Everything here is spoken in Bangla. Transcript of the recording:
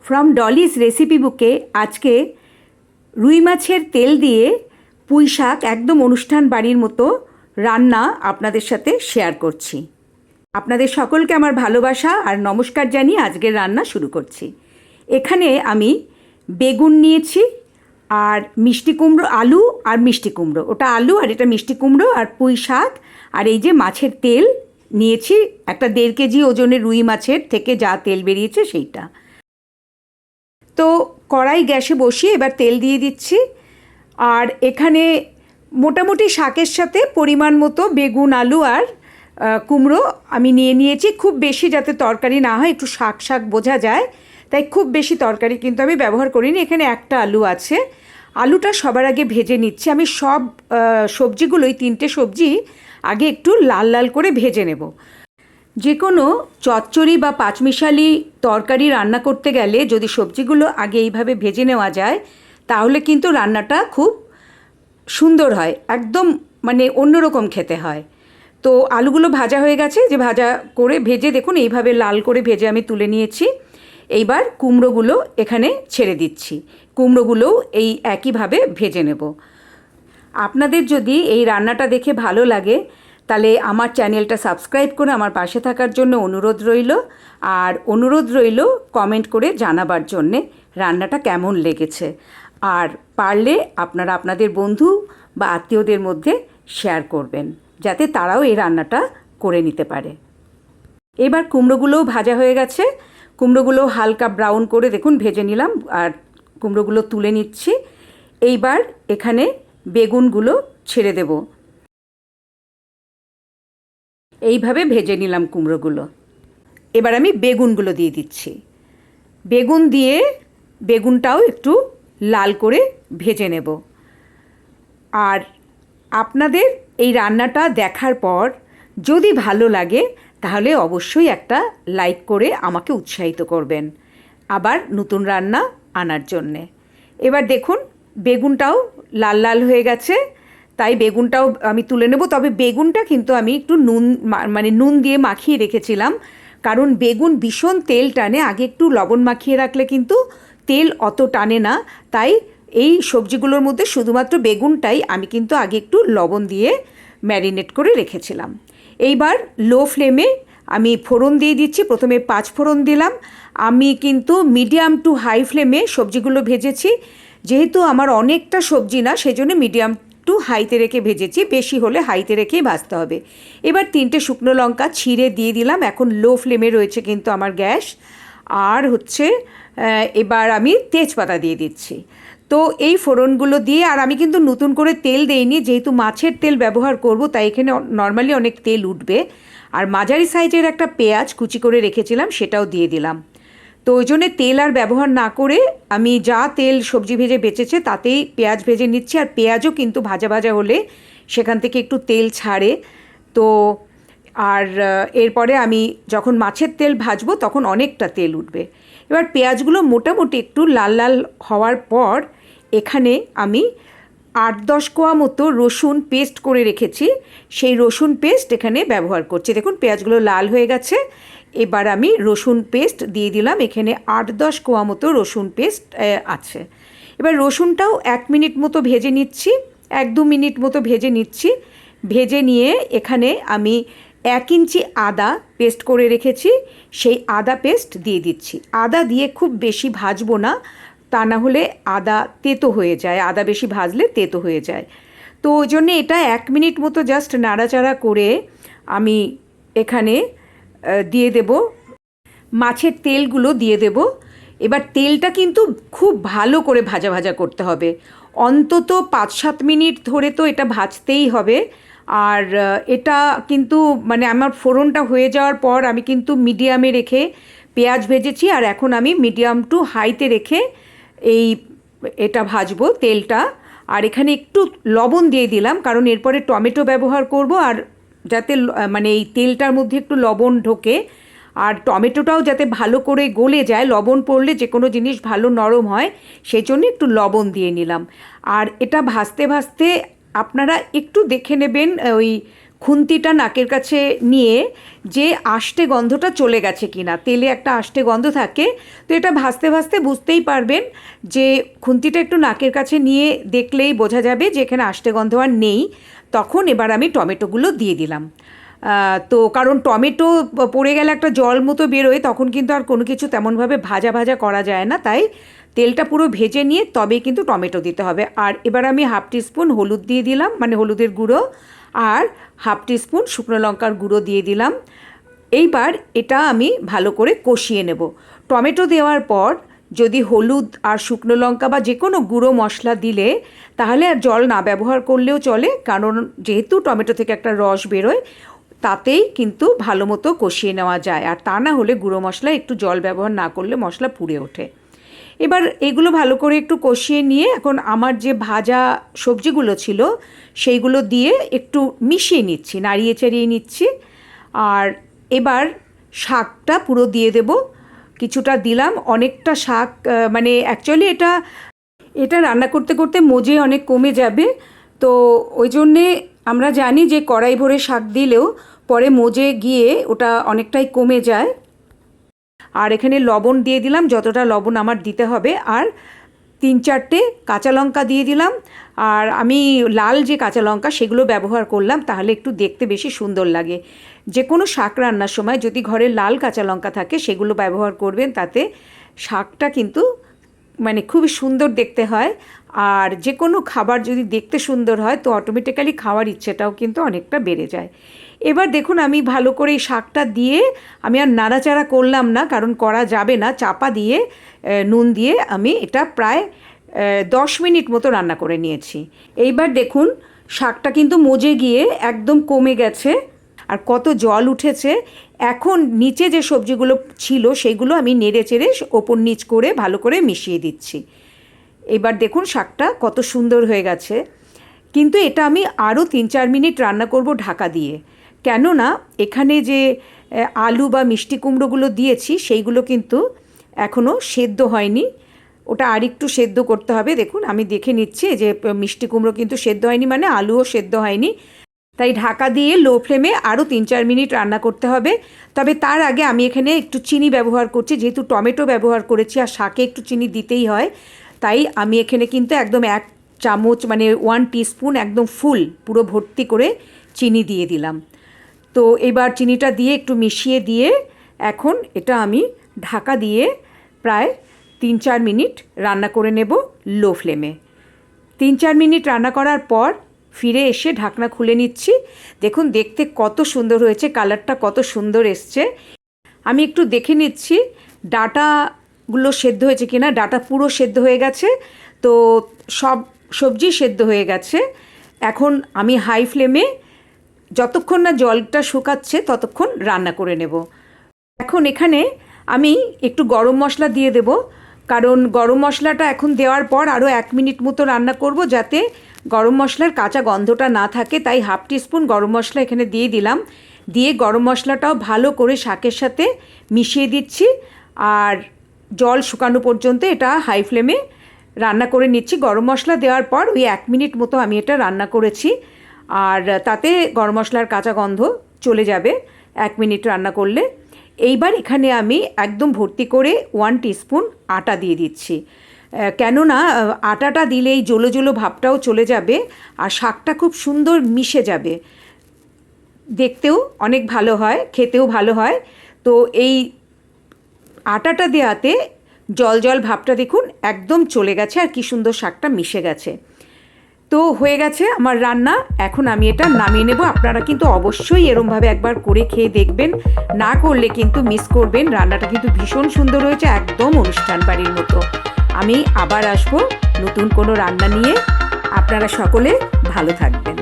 ফ্রম ডলিস রেসিপি বুকে আজকে রুই মাছের তেল দিয়ে পুঁই শাক একদম অনুষ্ঠান বাড়ির মতো রান্না আপনাদের সাথে শেয়ার করছি। আপনাদের সকলকে আমার ভালোবাসা আর নমস্কার জানিয়ে আজকের রান্না শুরু করছি। এখানে আমি বেগুন নিয়েছি আর মিষ্টি কুমড়ো, আলু আর মিষ্টি কুমড়ো, ওটা আলু আর এটা মিষ্টি কুমড়ো, আর পুঁই শাক, আর এই যে মাছের তেল নিয়েছি একটা 1.5 কেজি ওজনের রুই মাছের থেকে যা তেল বেরিয়েছে সেইটা। তো কড়াই গ্যাসে বসিয়ে এবার তেল দিয়ে দিচ্ছি। আর এখানে মোটামুটি শাকের সাথে পরিমাণ মতো বেগুন, আলু আর কুমড়ো আমি নিয়ে নিয়েছি। খুব বেশি যাতে তরকারি না হয়, একটু শাক শাক বোঝা যায়, তাই খুব বেশি তরকারি কিন্তু আমি ব্যবহার করিনি। এখানে একটা আলু আছে, আলুটা সবার আগে ভেজে নিচ্ছি। আমি সব সবজিগুলোই 3টে সবজি আগে একটু লাল লাল করে ভেজে নেব। যে কোনো চচ্চড়ি বা পাঁচমিশালি তরকারি রান্না করতে গেলে যদি সবজিগুলো আগে এইভাবে ভেজে নেওয়া যায় তাহলে কিন্তু রান্নাটা খুব সুন্দর হয়, একদম মানে অন্যরকম খেতে হয়। তো আলুগুলো ভাজা হয়ে গেছে, যে ভাজা করে ভেজে দেখুন এইভাবে লাল করে ভেজে আমি তুলে নিয়েছি। এইবার কুমড়োগুলো এখানে ছেড়ে দিচ্ছি, কুমড়োগুলোও এই একইভাবে ভেজে নেব। আপনাদের যদি এই রান্নাটা দেখে ভালো লাগে তাহলে আমার চ্যানেলটা সাবস্ক্রাইব করে আমার পাশে থাকার জন্য অনুরোধ রইল, আর অনুরোধ রইল কমেন্ট করে জানাবার জন্যে রান্নাটা কেমন লেগেছে। আর পারলে আপনারা আপনাদের বন্ধু বা আত্মীয়দের মধ্যে শেয়ার করবেন যাতে তারাও এই রান্নাটা করে নিতে পারে। এবার কুমড়োগুলোও ভাজা হয়ে গেছে, কুমড়োগুলো হালকা ব্রাউন করে দেখুন ভেজে নিলাম, আর কুমড়োগুলো তুলে নিচ্ছি। এইবার এখানে বেগুনগুলো ছেড়ে দেব, এইভাবে ভেজে নিলাম কুমড়োগুলো। এবার আমি বেগুনগুলো দিয়ে দিচ্ছি, বেগুন দিয়ে বেগুনটাও একটু লাল করে ভেজে নেব। আর আপনাদের এই রান্নাটা দেখার পর যদি ভালো লাগে তাহলে অবশ্যই একটা লাইক করে আমাকে উৎসাহিত করবেন আবার নতুন রান্না আনার জন্যে। এবার দেখুন বেগুনটাও লাল লাল হয়ে গেছে, তাই বেগুনটাও আমি তুলে নেব। তবে বেগুনটা কিন্তু আমি একটু নুন দিয়ে মাখিয়ে রেখেছিলাম, কারণ বেগুন ভীষণ তেল টানে। আগে একটু লবণ মাখিয়ে রাখলে কিন্তু তেল অত টানে না, তাই এই সবজিগুলোর মধ্যে শুধুমাত্র বেগুনটাই আমি কিন্তু আগে একটু লবণ দিয়ে ম্যারিনেট করে রেখেছিলাম। এইবার লো ফ্লেমে আমি ফোড়ন দিয়ে দিচ্ছি। প্রথমে 5 ফোড়ন দিলাম। আমি কিন্তু মিডিয়াম টু হাই ফ্লেমে সবজিগুলো ভেজেছি, যেহেতু আমার অনেকটা সবজি না সেজন্য মিডিয়াম টু হাইতে রেখে ভেজেছি, বেশি হলে হাইতে রেখেই ভাজতে হবে। এবার 3টে শুকনো লঙ্কা ছিঁড়ে দিয়ে দিলাম। এখন লো ফ্লেমে রয়েছে কিন্তু আমার গ্যাস। আর এবার আমি তেজপাতা দিয়ে দিচ্ছি। তো এই ফোড়নগুলো দিয়ে, আর আমি কিন্তু নতুন করে তেল দেইনি, যেহেতু মাছের তেল ব্যবহার করব তাই এখানে নর্মালি অনেক তেল উঠবে। আর মাঝারি সাইজের একটা পেঁয়াজ কুচি করে রেখেছিলাম সেটাও দিয়ে দিলাম। তো ওই জন্যে তেল আর ব্যবহার না করে আমি যা তেল সবজি ভেজে বেঁচেছে তাতেই পেঁয়াজ ভেজে নিচ্ছি। আর পেঁয়াজও কিন্তু ভাজা ভাজা হলে সেখান থেকে একটু তেল ছাড়ে। তো আর এরপরে আমি যখন মাছের তেল ভাজবো তখন অনেকটা তেল উঠবে। এবার পেঁয়াজগুলো মোটামুটি একটু লাল লাল হওয়ার পর এখানে আমি 8-10 কোয়া মতো রসুন পেস্ট করে রেখেছি, সেই রসুন পেস্ট এখানে ব্যবহার করছি। দেখুন পেঁয়াজগুলো লাল হয়ে গেছে, এবার আমি রসুন পেস্ট দিয়ে দিলাম। এখানে 8-10 কোয়া মতো রসুন পেস্ট আছে। এবার রসুনটাও 1 মিনিট মতো ভেজে নিচ্ছি, 1-2 মিনিট মতো ভেজে নিচ্ছি। ভেজে নিয়ে এখানে আমি 1 ইঞ্চি আদা পেস্ট করে রেখেছি, সেই আদা পেস্ট দিয়ে দিচ্ছি। আদা দিয়ে খুব বেশি ভাজবো না, তা না হলে আদা তেতো হয়ে যায়, আদা বেশি ভাজলে তেতো হয়ে যায়। তো ওই জন্যে এটা 1 মিনিট মতো জাস্ট নাড়াচাড়া করে আমি এখানে দিয়ে দেব মাছের তেলগুলো দিয়ে দেব। এবার তেলটা কিন্তু খুব ভালো করে ভাজা ভাজা করতে হবে, অন্তত 5-7 মিনিট ধরে তো এটা ভাজতেই হবে। আর এটা কিন্তু মানে আমার ফোড়নটা হয়ে যাওয়ার পর আমি কিন্তু মিডিয়ামে রেখে পেঁয়াজ ভেজেছি, আর এখন আমি মিডিয়াম টু হাইতে রেখে এটা ভাজবো তেলটা। আর এখানে একটু লবণ দিয়ে দিলাম, কারণ এরপরে টমেটো ব্যবহার করব, আর যাতে মানে এই তেলটার মধ্যে একটু লবণ ঢোকে আর টমেটোটাও যাতে ভালো করে গলে যায়। লবণ পড়লে যে কোনো জিনিস ভালো নরম হয়, সেই জন্য একটু লবণ দিয়ে নিলাম। আর এটা ভাজতে ভাজতে আপনারা একটু দেখে নেবেন ওই খুন্তিটা নাকের কাছে নিয়ে যে আষ্টে গন্ধটা চলে গেছে কিনা, তেলে একটা আষ্টে গন্ধ থাকে, তো এটা ভাজতে ভাজতে বুঝতেই পারবেন যে খুন্তিটা একটু নাকের কাছে নিয়ে দেখলেই বোঝা যাবে যে এখানে আষ্টে গন্ধ আর নেই। তখন এবার আমি টমেটোগুলো দিয়ে দিলাম। তো কারণ টমেটো পড়ে গেলে একটা জল মতো বেরোয়, তখন কিন্তু আর কোনো কিছু তেমনভাবে ভাজা ভাজা করা যায় না, তাই তেলটা পুরো ভেজে নিয়ে তবেই কিন্তু টমেটো দিতে হবে। আর এবার আমি হাফ টিস্পুন হলুদ দিয়ে দিলাম, মানে হলুদের গুঁড়ো, আর হাফ টিস্পুন শুকনো লঙ্কার গুঁড়ো দিয়ে দিলাম। এইবার এটা আমি ভালো করে কষিয়ে নেব। টমেটো দেওয়ার পর যদি হলুদ আর শুকনো লঙ্কা বা যে কোনো গুঁড়ো মশলা দিলে তাহলে আর জল না ব্যবহার করলেও চলে, কারণ যেহেতু টমেটো থেকে একটা রস বেরোয়, তাতেই কিন্তু ভালো মতো কষিয়ে নেওয়া যায়। আর তা না হলে গুঁড়ো মশলা একটু জল ব্যবহার না করলে মশলা পুড়ে ওঠে। এবার এগুলো ভালো করে একটু কষিয়ে নিয়ে এখন আমার যে ভাজা সবজিগুলো ছিল সেইগুলো দিয়ে একটু মিশিয়ে নিচ্ছি, নাড়িয়ে চাড়িয়ে নিচ্ছি। আর এবার শাকটা পুরো দিয়ে দেব, কিছুটা দিলাম, অনেকটা শাক, মানে অ্যাকচুয়ালি এটা রান্না করতে করতে মজে অনেক কমে যাবে, তো ওই জন্যে আমরা জানি যে কড়াই ভরে শাক দিলেও পরে মজে গিয়ে ওটা অনেকটাই কমে যায়। আর এখানে লবণ দিয়ে দিলাম যতটা লবণ আমার দিতে হবে, আর 3-4টে কাঁচা লঙ্কা দিয়ে দিলাম। আর আমি লাল যে কাঁচা লঙ্কা সেগুলো ব্যবহার করলাম, তাহলে একটু দেখতে বেশি সুন্দর লাগে। যে কোনো শাক রান্নার সময় যদি ঘরে লাল কাঁচা লঙ্কা থাকে সেগুলো ব্যবহার করবেন, তাতে শাকটা কিন্তু মানে খুবই সুন্দর দেখতে হয়। আর যে কোনো খাবার যদি দেখতে সুন্দর হয় তো অটোমেটিক্যালি খাওয়ার ইচ্ছেটাও কিন্তু অনেকটা বেড়ে যায়। এবার দেখুন আমি ভালো করে এই শাকটা দিয়ে আমি আর নাড়াচাড়া করলাম না, কারণ করা যাবে না, চাপা দিয়ে নুন দিয়ে আমি এটা প্রায় 10 মিনিট মতো রান্না করে নিয়েছি। এইবার দেখুন শাকটা কিন্তু মজে গিয়ে একদম কমে গেছে আর কত জল উঠেছে। এখন নিচে যে সবজিগুলো ছিল সেইগুলো আমি নেড়ে চেড়ে ওপর নিচ করে ভালো করে মিশিয়ে দিচ্ছি। এবার দেখুন শাকটা কত সুন্দর হয়ে গেছে। কিন্তু এটা আমি আরও 3-4 মিনিট রান্না করব ঢাকা দিয়ে, কেননা এখানে যে আলু বা মিষ্টি কুমড়োগুলো দিয়েছি সেইগুলো কিন্তু এখনও সেদ্ধ হয়নি, ওটা আরেকটু সেদ্ধ করতে হবে। দেখুন আমি দেখে নিচ্ছি যে মিষ্টি কুমড়ো কিন্তু সেদ্ধ হয়নি, মানে আলুও সেদ্ধ হয়নি, তাই ঢাকা দিয়ে লো ফ্লেমে আরও 3-4 মিনিট রান্না করতে হবে। তবে তার আগে আমি এখানে একটু চিনি ব্যবহার করছি, যেহেতু টমেটো ব্যবহার করেছি আর শাকে একটু চিনি দিতেই হয়, তাই আমি এখানে কিন্তু একদম 1 চামচ মানে 1 টিস্পুন একদম ফুল পুরো ভর্তি করে চিনি দিয়ে দিলাম। তো এবার চিনিটা দিয়ে একটু মিশিয়ে দিয়ে এখন এটা আমি ঢাকা দিয়ে প্রায় 3-4 মিনিট রান্না করে নেব লো ফ্লেমে। 3-4 মিনিট রান্না করার পর ফিরে এসে ঢাকনা খুলে নিচ্ছি। দেখুন দেখতে কত সুন্দর হয়েছে, কালারটা কত সুন্দর এসছে। আমি একটু দেখে নিচ্ছি ডাঁটাগুলো সেদ্ধ হয়েছে কিনা। ডাঁটা পুরো সেদ্ধ হয়ে গেছে, তো সব সবজি সেদ্ধ হয়ে গেছে। এখন আমি হাই ফ্লেমে যতক্ষণ না জলটা শুকাচ্ছে ততক্ষণ রান্না করে নেব। এখন এখানে আমি একটু গরম মশলা দিয়ে দেব, কারণ গরম মশলাটা এখন দেওয়ার পর আরও 1 মিনিট মতো রান্না করব যাতে গরম মশলার কাঁচা গন্ধটা না থাকে, তাই হাফ টিস্পুন গরম মশলা এখানে দিয়ে দিলাম। দিয়ে গরম মশলাটাও ভালো করে শাকের সাথে মিশিয়ে দিচ্ছি, আর জল শুকানো পর্যন্ত এটা হাই ফ্লেমে রান্না করে নিচ্ছি। গরম মশলা দেওয়ার পর ওই 1 মিনিট মতো আমি এটা রান্না করেছি, আর তাতে গরম মশলার কাঁচা গন্ধ চলে যাবে 1 মিনিট রান্না করলে। এইবার এখানে আমি একদম ভর্তি করে 1 টিস্পুন আটা দিয়ে দিচ্ছি, কেননা আটাটা দিলেই জলো জলো ভাবটাও চলে যাবে আর শাকটা খুব সুন্দর মিশে যাবে, দেখতেও অনেক ভালো হয়, খেতেও ভালো হয়। তো এই আটাটা দেওয়াতে জল জল ভাবটা দেখুন একদম চলে গেছে আর কি সুন্দর শাকটা মিশে গেছে। তো হয়ে গেছে আমার রান্না, এখন আমি এটা নামিয়ে নেব। আপনারা কিন্তু অবশ্যই এরমভাবে একবার করে খেয়ে দেখবেন, না করলে কিন্তু মিস করবেন। রান্নাটা কিন্তু ভীষণ সুন্দর হয়েছে, একদম অনুষ্ঠান বাড়ির মতো। আমি আবার আসবো নতুন কোনো রান্না নিয়ে। আপনারা সকলে ভালো থাকবেন।